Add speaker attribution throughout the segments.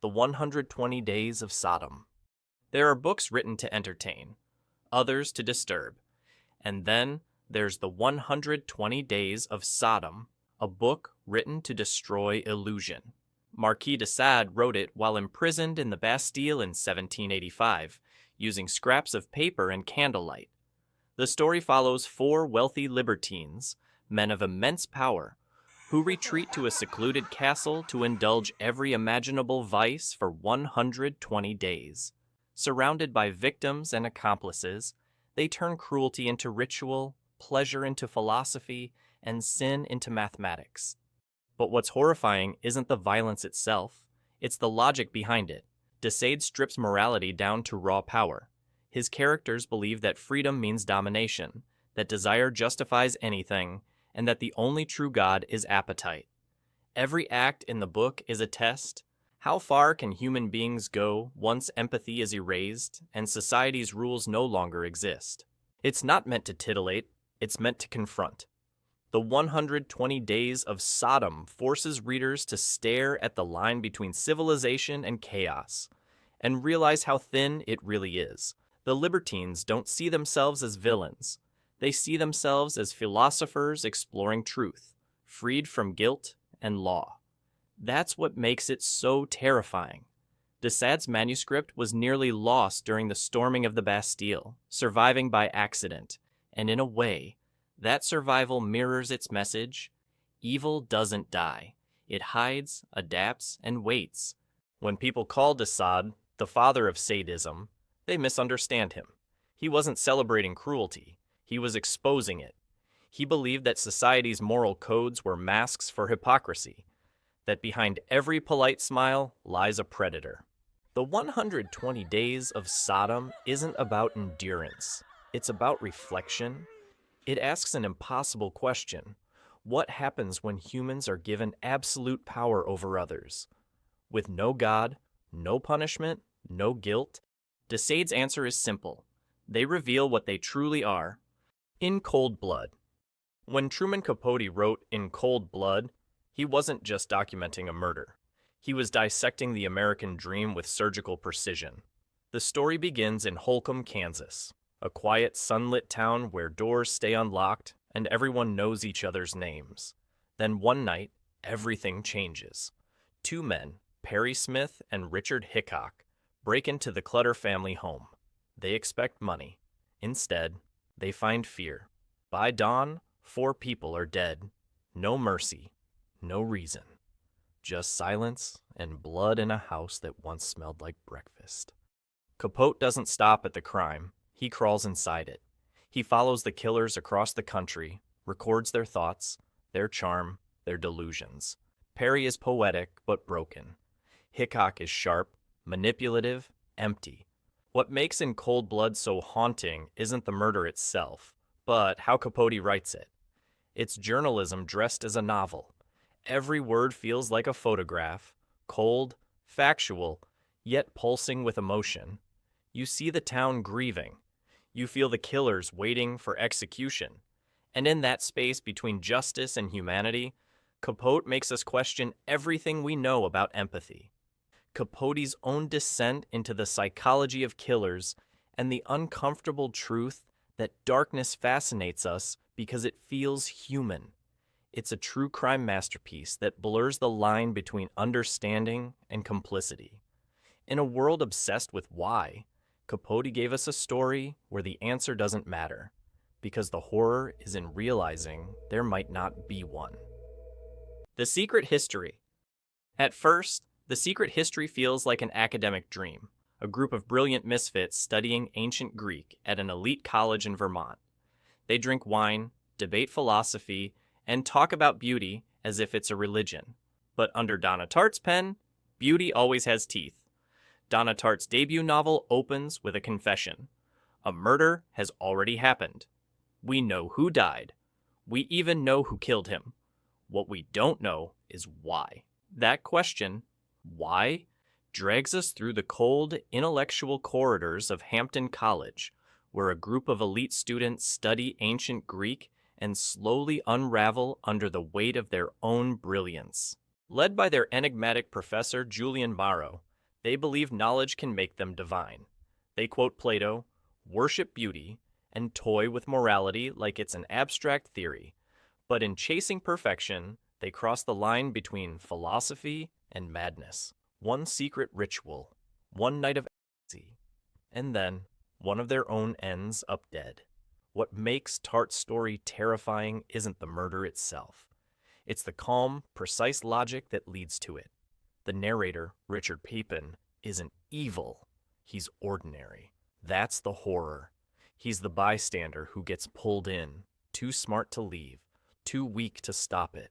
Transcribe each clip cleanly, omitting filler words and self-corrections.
Speaker 1: The 120 Days of Sodom. There are books written to entertain, others to disturb, and then there's The 120 Days of Sodom, a book written to destroy illusion. Marquis de Sade wrote it while imprisoned in the Bastille in 1785, using scraps of paper and candlelight. The story follows four wealthy libertines, men of immense power, who retreat to a secluded castle to indulge every imaginable vice for 120 days. Surrounded by victims and accomplices, they turn cruelty into ritual, pleasure into philosophy, and sin into mathematics. But what's horrifying isn't the violence itself, it's the logic behind it. De Sade strips morality down to raw power. His characters believe that freedom means domination, that desire justifies anything, and that the only true God is appetite. Every act in the book is a test. How far can human beings go once empathy is erased and society's rules no longer exist? It's not meant to titillate, it's meant to confront. The 120 Days of Sodom forces readers to stare at the line between civilization and chaos, and realize how thin it really is. The libertines don't see themselves as villains. They see themselves as philosophers exploring truth, freed from guilt and law. That's what makes it so terrifying. De Sade's manuscript was nearly lost during the storming of the Bastille, surviving by accident, and in a way, that survival mirrors its message. Evil doesn't die. It hides, adapts, and waits. When people call de Sade the father of sadism, they misunderstand him. He wasn't celebrating cruelty. He was exposing it. He believed that society's moral codes were masks for hypocrisy, that behind every polite smile lies a predator. The 120 Days of Sodom isn't about endurance. It's about reflection. It asks an impossible question. What happens when humans are given absolute power over others? With no God, no punishment, no guilt? De Sade's answer is simple. They reveal what they truly are, in cold blood. When Truman Capote wrote In Cold Blood, he wasn't just documenting a murder. He was dissecting the American dream with surgical precision. The story begins in Holcomb, Kansas, a quiet, sunlit town where doors stay unlocked and everyone knows each other's names. Then one night, everything changes. Two men, Perry Smith and Richard Hickok, break into the Clutter family home. They expect money. Instead, they find fear. By dawn, 4 people are dead. No mercy, no reason. Just silence and blood in a house that once smelled like breakfast. Capote doesn't stop at the crime. He crawls inside it. He follows the killers across the country, records their thoughts, their charm, their delusions. Perry is poetic but broken. Hickok is sharp, manipulative, empty. What makes In Cold Blood so haunting isn't the murder itself, but how Capote writes it. It's journalism dressed as a novel. Every word feels like a photograph, cold, factual, yet pulsing with emotion. You see the town grieving. You feel the killers waiting for execution. And in that space between justice and humanity, Capote makes us question everything we know about empathy. Capote's own descent into the psychology of killers and the uncomfortable truth that darkness fascinates us because it feels human. It's a true crime masterpiece that blurs the line between understanding and complicity. In a world obsessed with why, Capote gave us a story where the answer doesn't matter, because the horror is in realizing there might not be one. The Secret History. At first, The Secret History feels like an academic dream, a group of brilliant misfits studying ancient Greek at an elite college in Vermont. They drink wine, debate philosophy, and talk about beauty as if it's a religion. But under Donna Tartt's pen, beauty always has teeth. Donna Tartt's debut novel opens with a confession. A murder has already happened. We know who died. We even know who killed him. What we don't know is why. That question, why, drags us through the cold, intellectual corridors of Hampton College, where a group of elite students study ancient Greek and slowly unravel under the weight of their own brilliance. Led by their enigmatic professor Julian Morrow, They believe knowledge can make them divine. They quote Plato, worship beauty, and toy with morality like it's an abstract theory. But in chasing perfection, they cross the line between philosophy and madness. One secret ritual, one night of ecstasy, and then one of their own ends up dead. What makes Tartt's story terrifying isn't the murder itself. It's the calm, precise logic that leads to it. The narrator, Richard Pepin, isn't evil. He's ordinary. That's the horror. He's the bystander who gets pulled in, too smart to leave, too weak to stop it.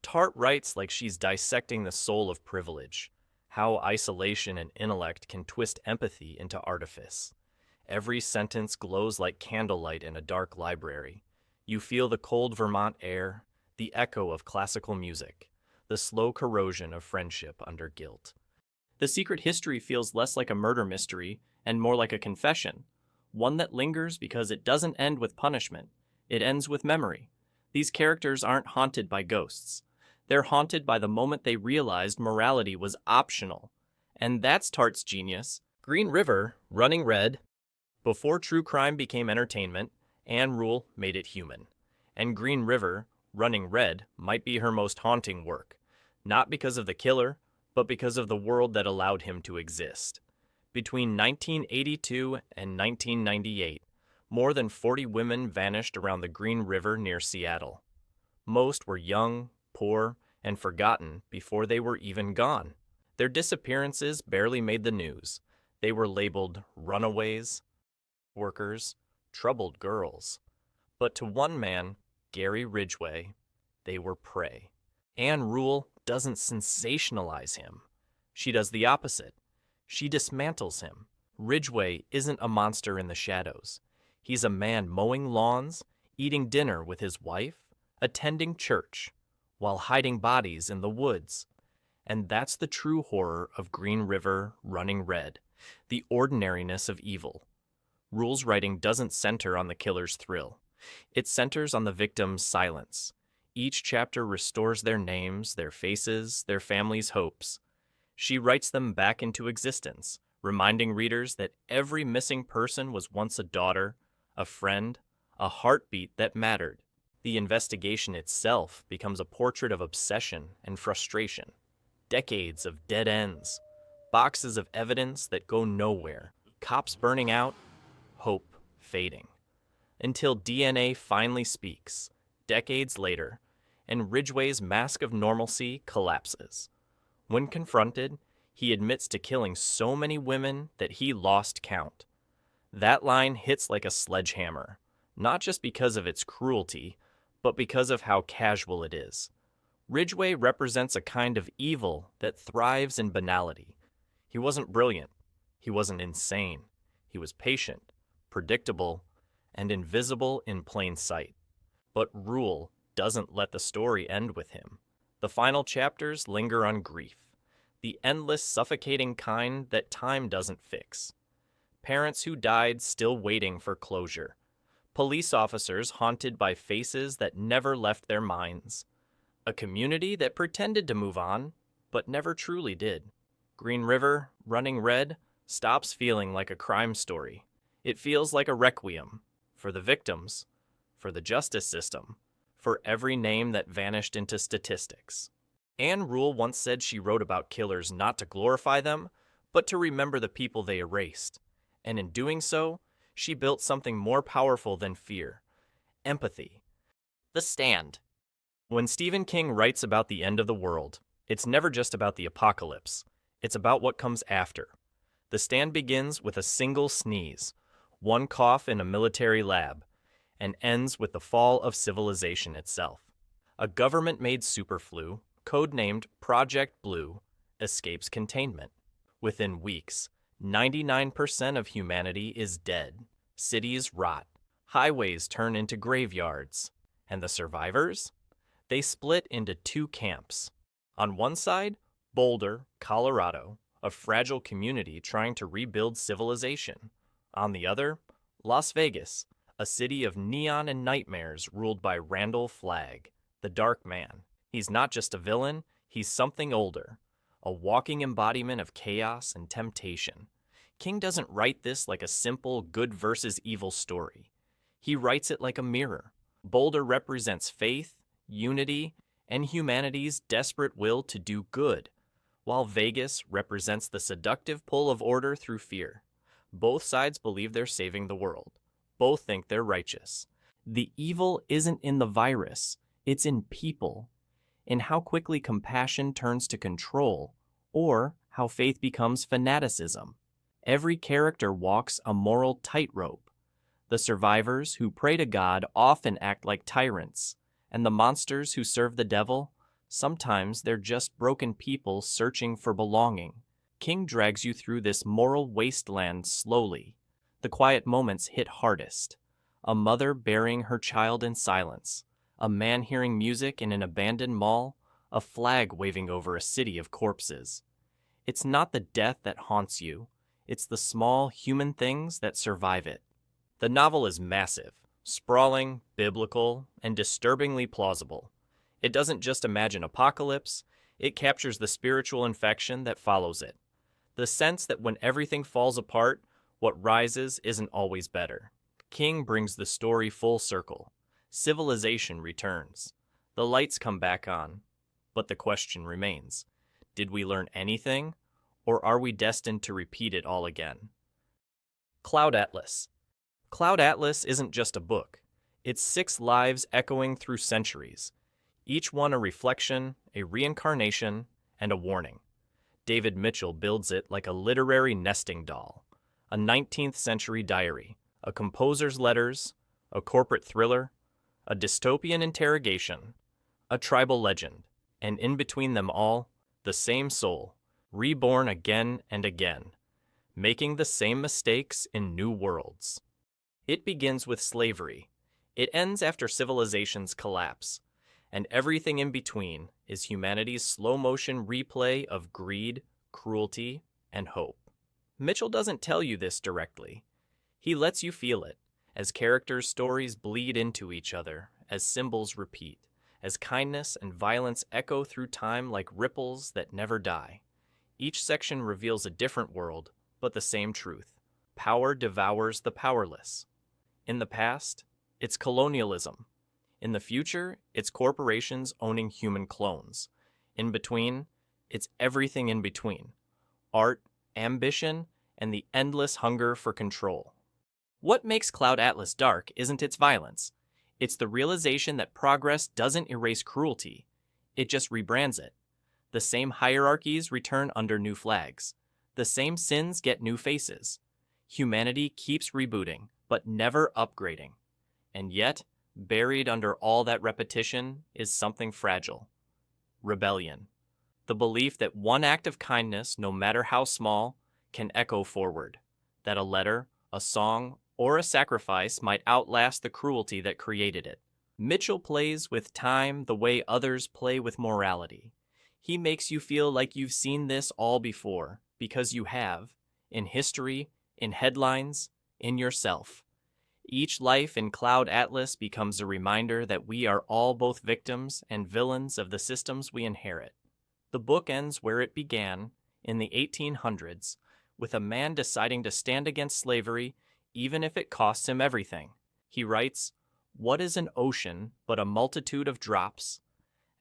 Speaker 1: Tartt writes like she's dissecting the soul of privilege, how isolation and intellect can twist empathy into artifice. Every sentence glows like candlelight in a dark library. You feel the cold Vermont air, the echo of classical music, the slow corrosion of friendship under guilt. The secret history feels less like a murder mystery and more like a confession, one that lingers because it doesn't end with punishment. It ends with memory. These characters aren't haunted by ghosts. They're haunted by the moment they realized morality was optional. And that's Tartt's genius. Green River, Running Red. Before true crime became entertainment, Anne Rule made it human. And Green River, Running Red might be her most haunting work, not because of the killer, but because of the world that allowed him to exist. Between 1982 and 1998, more than 40 women vanished around the Green River near Seattle. Most were young, poor, and forgotten before they were even gone. Their disappearances barely made the news. They were labeled runaways, workers, troubled girls. But to one man, Gary Ridgway, they were prey. Anne Rule doesn't sensationalize him. She does the opposite. She dismantles him. Ridgway isn't a monster in the shadows. He's a man mowing lawns, eating dinner with his wife, attending church, while hiding bodies in the woods. And that's the true horror of Green River, Running Red, the ordinariness of evil. Rule's writing doesn't center on the killer's thrill. It centers on the victim's silence. Each chapter restores their names, their faces, their family's hopes. She writes them back into existence, reminding readers that every missing person was once a daughter, a friend, a heartbeat that mattered. The investigation itself becomes a portrait of obsession and frustration. Decades of dead ends, boxes of evidence that go nowhere, cops burning out, hope fading. Until DNA finally speaks, decades later, and Ridgway's mask of normalcy collapses. When confronted, he admits to killing so many women that he lost count. That line hits like a sledgehammer, not just because of its cruelty, but because of how casual it is. Ridgway represents a kind of evil that thrives in banality. He wasn't brilliant. He wasn't insane. He was patient, predictable, and invisible in plain sight. But Rule doesn't let the story end with him. The final chapters linger on grief, the endless, suffocating kind that time doesn't fix. Parents who died still waiting for closure. Police officers haunted by faces that never left their minds. A community that pretended to move on, but never truly did. Green River, Running Red, stops feeling like a crime story. It feels like a requiem for the victims, for the justice system, for every name that vanished into statistics. Anne Rule once said she wrote about killers not to glorify them, but to remember the people they erased. And in doing so, she built something more powerful than fear: empathy. The Stand. When Stephen King writes about the end of the world, it's never just about the apocalypse. It's about what comes after. The Stand begins with a single sneeze, one cough in a military lab, and ends with the fall of civilization itself. A government-made superflu, codenamed Project Blue, escapes containment. Within weeks, 99% of humanity is dead. Cities rot. Highways turn into graveyards. And the survivors? They split into two camps. On one side, Boulder, Colorado, a fragile community trying to rebuild civilization. On the other, Las Vegas, a city of neon and nightmares ruled by Randall Flagg, the Dark Man. He's not just a villain, he's something older. a walking embodiment of chaos and temptation. King doesn't write this like a simple good versus evil story. He writes it like a mirror. Boulder represents faith, unity, and humanity's desperate will to do good, while Vegas represents the seductive pull of order through fear. Both sides believe they're saving the world. Both think they're righteous. The evil isn't in the virus, it's in people, in how quickly compassion turns to control, or how faith becomes fanaticism. Every character walks a moral tightrope. The survivors who pray to God often act like tyrants, and the monsters who serve the devil, sometimes they're just broken people searching for belonging. King drags you through this moral wasteland slowly. The quiet moments hit hardest. A mother burying her child in silence, a man hearing music in an abandoned mall, a flag waving over a city of corpses. It's not the death that haunts you, it's the small human things that survive it. The novel is massive, sprawling, biblical, and disturbingly plausible. It doesn't just imagine apocalypse, it captures the spiritual infection that follows it. The sense that when everything falls apart, what rises isn't always better. King brings the story full circle. Civilization returns. The lights come back on. But the question remains, did we learn anything, or are we destined to repeat it all again? Cloud Atlas. Cloud Atlas isn't just a book. It's 6 lives echoing through centuries, each one a reflection, a reincarnation, and a warning. David Mitchell builds it like a literary nesting doll, a 19th century diary, a composer's letters, a corporate thriller, a dystopian interrogation, a tribal legend, and in between them all, the same soul, reborn again and again, making the same mistakes in new worlds. It begins with slavery. It ends after civilization's collapse, and everything in between is humanity's slow-motion replay of greed, cruelty, and hope. Mitchell doesn't tell you this directly. He lets you feel it, as characters' stories bleed into each other, as symbols repeat, as kindness and violence echo through time like ripples that never die. Each section reveals a different world, but the same truth. Power devours the powerless. In the past, it's colonialism. In the future, it's corporations owning human clones. In between, it's everything in between. Art, ambition, and the endless hunger for control. What makes Cloud Atlas dark isn't its violence. It's the realization that progress doesn't erase cruelty. It just rebrands it. The same hierarchies return under new flags. The same sins get new faces. Humanity keeps rebooting, but never upgrading. And yet, buried under all that repetition is something fragile. Rebellion. The belief that one act of kindness, no matter how small, can echo forward. That a letter, a song, or a sacrifice might outlast the cruelty that created it. Mitchell plays with time the way others play with morality. He makes you feel like you've seen this all before, because you have, in history, in headlines, in yourself. Each life in Cloud Atlas becomes a reminder that we are all both victims and villains of the systems we inherit. The book ends where it began, in the 1800s, with a man deciding to stand against slavery even if it costs him everything. He writes, "What is an ocean but a multitude of drops?"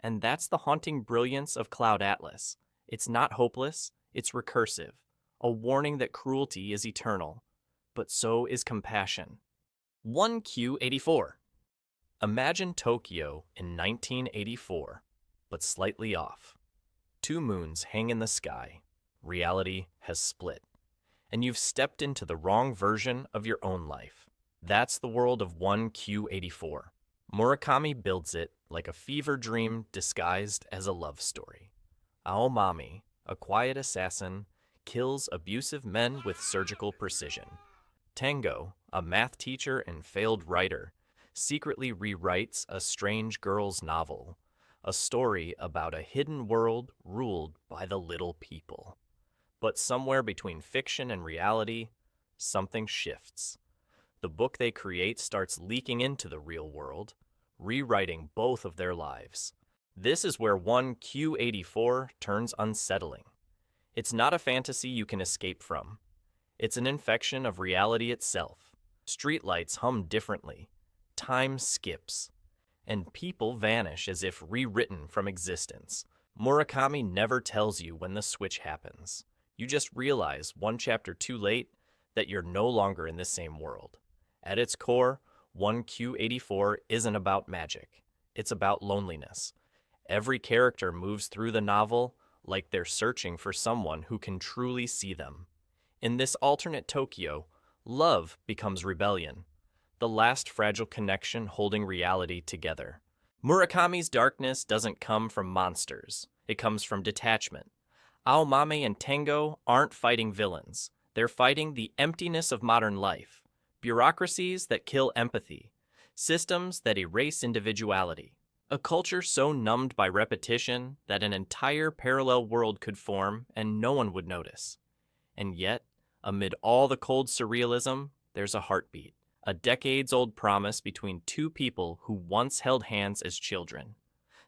Speaker 1: And that's the haunting brilliance of Cloud Atlas. It's not hopeless, it's recursive, a warning that cruelty is eternal, but so is compassion. 1Q84. Imagine Tokyo in 1984, but slightly off. 2 moons hang in the sky. Reality has split, and you've stepped into the wrong version of your own life. That's the world of 1Q84. Murakami builds it like a fever dream disguised as a love story. Aomami, a quiet assassin, kills abusive men with surgical precision. Tango, a math teacher and failed writer, secretly rewrites a strange girl's novel, a story about a hidden world ruled by the little people. But somewhere between fiction and reality, something shifts. The book they create starts leaking into the real world, rewriting both of their lives. This is where 1Q84 turns unsettling. It's not a fantasy you can escape from. It's an infection of reality itself. Streetlights hum differently, time skips, and people vanish as if rewritten from existence. Murakami never tells you when the switch happens. You just realize one chapter too late that you're no longer in the same world. At its core, 1Q84 isn't about magic. It's about loneliness. Every character moves through the novel like they're searching for someone who can truly see them. In this alternate Tokyo, love becomes rebellion, the last fragile connection holding reality together. Murakami's darkness doesn't come from monsters. It comes from detachment. Aomame and Tengo aren't fighting villains. They're fighting the emptiness of modern life. Bureaucracies that kill empathy. Systems that erase individuality. A culture so numbed by repetition that an entire parallel world could form and no one would notice. And yet, amid all the cold surrealism, there's a heartbeat. A decades-old promise between two people who once held hands as children.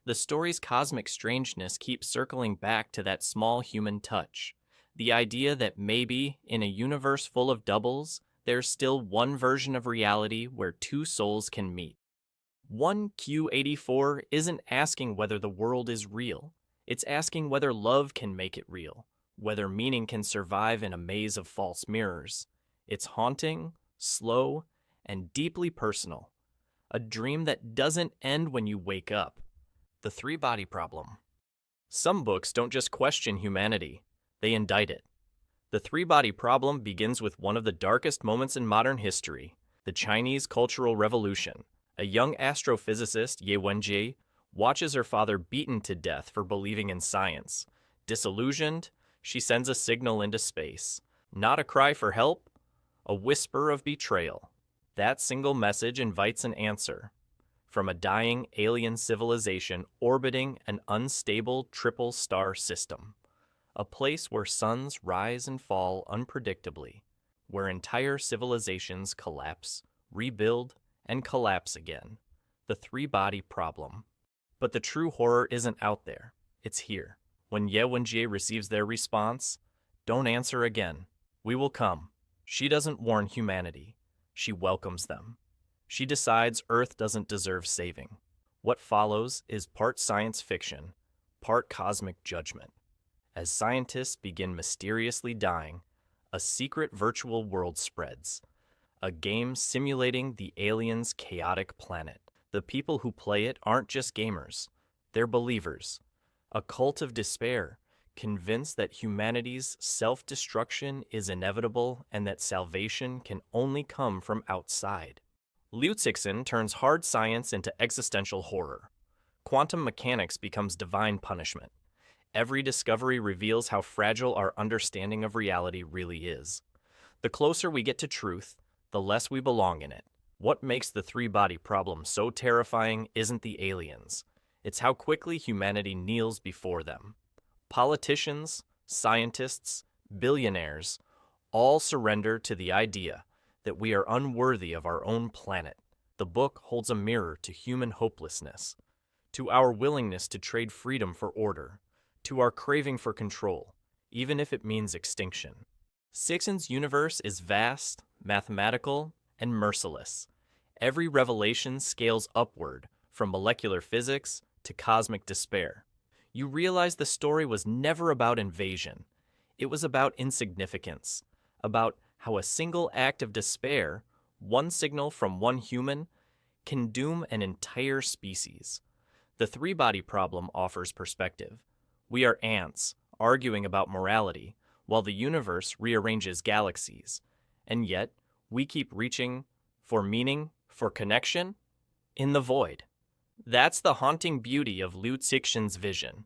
Speaker 1: The story's cosmic strangeness keeps circling back to that small human touch. The idea that maybe, in a universe full of doubles, there's still one version of reality where two souls can meet. 1Q84 isn't asking whether the world is real. It's asking whether love can make it real, whether meaning can survive in a maze of false mirrors. It's haunting, slow, and deeply personal. A dream that doesn't end when you wake up. The three-body problem. Some books don't just question humanity, they indict it. The three-body problem begins with one of the darkest moments in modern history, the Chinese Cultural Revolution. A young astrophysicist, Ye Wenjie, watches her father beaten to death for believing in science. Disillusioned, she sends a signal into space. Not a cry for help, a whisper of betrayal. That single message invites an answer. From a dying alien civilization orbiting an unstable triple-star system. A place where suns rise and fall unpredictably, where entire civilizations collapse, rebuild, and collapse again. The three-body problem. But the true horror isn't out there. It's here. When Ye Wenjie receives their response, "Don't answer again. We will come." She doesn't warn humanity. She welcomes them. She decides Earth doesn't deserve saving. What follows is part science fiction, part cosmic judgment. As scientists begin mysteriously dying, a secret virtual world spreads. A game simulating the aliens' chaotic planet. The people who play it aren't just gamers. They're believers. A cult of despair, convinced that humanity's self-destruction is inevitable and that salvation can only come from outside. Cixin turns hard science into existential horror. Quantum mechanics becomes divine punishment. Every discovery reveals how fragile our understanding of reality really is. The closer we get to truth, the less we belong in it. What makes the three-body problem so terrifying isn't the aliens. It's how quickly humanity kneels before them. Politicians, scientists, billionaires, all surrender to the idea that we are unworthy of our own planet. The book holds a mirror to human hopelessness, to our willingness to trade freedom for order, to our craving for control, even if it means extinction. Cixin's universe is vast, mathematical, and merciless. Every revelation scales upward, from molecular physics to cosmic despair. You realize the story was never about invasion. It was about insignificance, about how a single act of despair, one signal from one human, can doom an entire species. The three-body problem offers perspective. We are ants, arguing about morality, while the universe rearranges galaxies. And yet, we keep reaching for meaning, for connection, in the void. That's the haunting beauty of Cixin's vision.